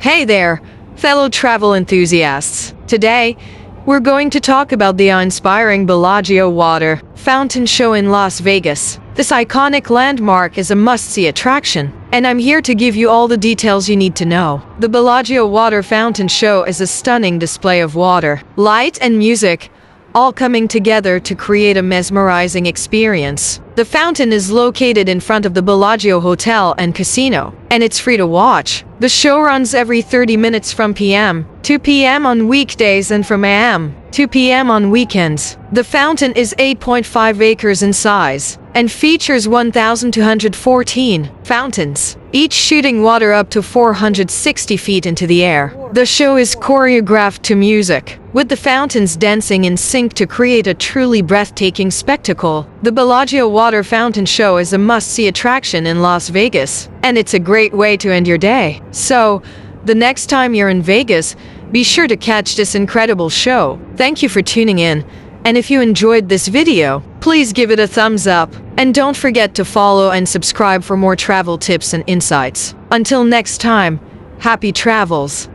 Hey there, fellow travel enthusiasts. Today, we're going to talk about the awe-inspiring Bellagio Water Fountain Show in Las Vegas. This iconic landmark is a must-see attraction, and I'm here to give you all the details you need to know. The Bellagio Water Fountain Show is a stunning display of water, light, and music, all coming together to create a mesmerizing experience. The fountain is located in front of the Bellagio Hotel and Casino, and it's free to watch. The show runs every 30 minutes from p.m. 2 p.m. on weekdays and from a.m. 2 p.m. on weekends. The fountain is 8.5 acres in size and features 1,214 fountains, each shooting water up to 460 feet into the air. The show is choreographed to music, with the fountains dancing in sync to create a truly breathtaking spectacle. The Bellagio Water Fountain Show is a must-see attraction in Las Vegas, and it's a great way to end your day. So, the next time you're in Vegas, be sure to catch this incredible show. Thank you for tuning in, and if you enjoyed this video, please give it a thumbs up, and don't forget to follow and subscribe for more travel tips and insights. Until next time, happy travels!